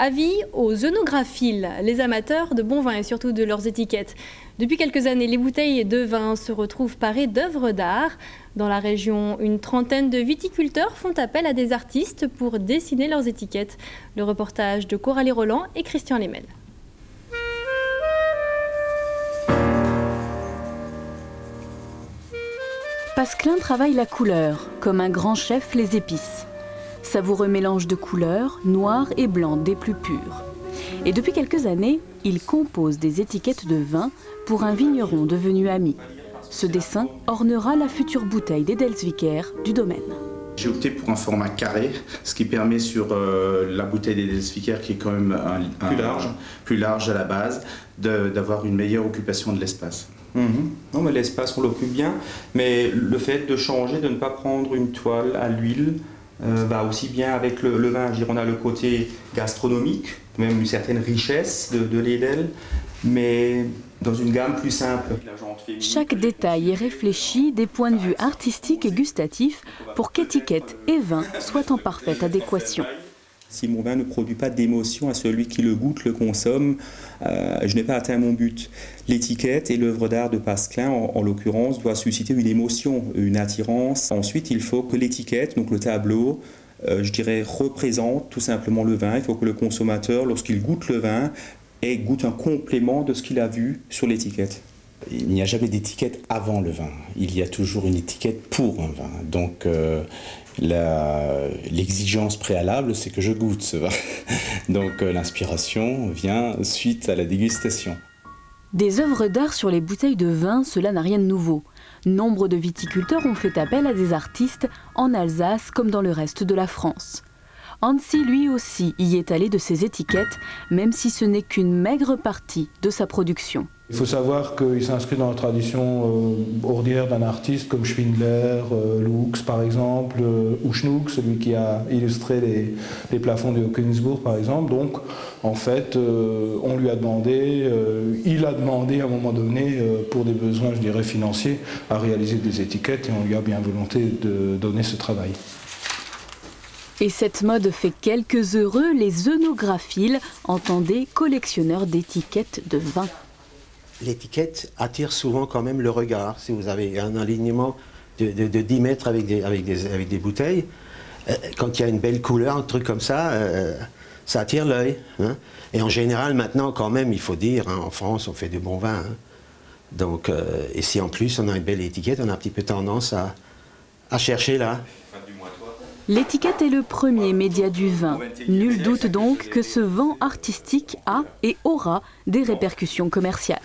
Avis aux œnographiles, les amateurs de bon vin et surtout de leurs étiquettes. Depuis quelques années, les bouteilles de vin se retrouvent parées d'œuvres d'art. Dans la région, une trentaine de viticulteurs font appel à des artistes pour dessiner leurs étiquettes. Le reportage de Coralie Roland et Christian Lemel. Pasquelin travaille la couleur, comme un grand chef les épices. Savoureux mélange de couleurs, noires et blancs des plus pures. Et depuis quelques années, il compose des étiquettes de vin pour un vigneron devenu ami. Ce dessin ornera la future bouteille d'Edelsviker du domaine. J'ai opté pour un format carré, ce qui permet sur la bouteille d'Edelsviker, qui est quand même plus large à la base, d'avoir une meilleure occupation de l'espace. Non, mais l'espace on l'occupe bien, mais le fait de changer, de ne pas prendre une toile à l'huile, va aussi bien avec le vin. Je veux dire, on a le côté gastronomique, même une certaine richesse de l'Edel, mais dans une gamme plus simple. Chaque détail est réfléchi des points de vue artistiques et gustatifs pour qu'étiquette et vin soient en parfaite adéquation. Si mon vin ne produit pas d'émotion à celui qui le goûte, le consomme, je n'ai pas atteint mon but. L'étiquette et l'œuvre d'art de Pasquelin, en l'occurrence, doit susciter une émotion, une attirance. Ensuite, il faut que l'étiquette, donc le tableau, je dirais, représente tout simplement le vin. Il faut que le consommateur, lorsqu'il goûte le vin, goûte un complément de ce qu'il a vu sur l'étiquette. Il n'y a jamais d'étiquette avant le vin. Il y a toujours une étiquette pour un vin. Donc l'exigence préalable, c'est que je goûte ce vin. Donc l'inspiration vient suite à la dégustation. Des œuvres d'art sur les bouteilles de vin, cela n'a rien de nouveau. Nombre de viticulteurs ont fait appel à des artistes en Alsace comme dans le reste de la France. Hansi, lui aussi, y est allé de ses étiquettes, même si ce n'est qu'une maigre partie de sa production. Il faut savoir qu'il s'inscrit dans la tradition ordinaire d'un artiste comme Schwindler, Lux par exemple, ou Schnuck, celui qui a illustré les plafonds de Königsbourg par exemple. Donc en fait, on lui a demandé, il a demandé à un moment donné, pour des besoins, je dirais, financiers, à réaliser des étiquettes et on lui a bien volonté de donner ce travail. Et cette mode fait quelques heureux, les œnographiles, entendez collectionneurs d'étiquettes de vin. L'étiquette attire souvent quand même le regard. Si vous avez un alignement de 10 mètres avec des bouteilles, quand il y a une belle couleur, un truc comme ça, ça attire l'œil. Hein. Et en général, maintenant, quand même, il faut dire, hein, en France, on fait du bon vin. Hein. Donc, et si en plus on a une belle étiquette, on a un petit peu tendance à chercher là. L'étiquette est le premier média du vin. Nul doute donc que ce vent artistique a et aura des répercussions commerciales.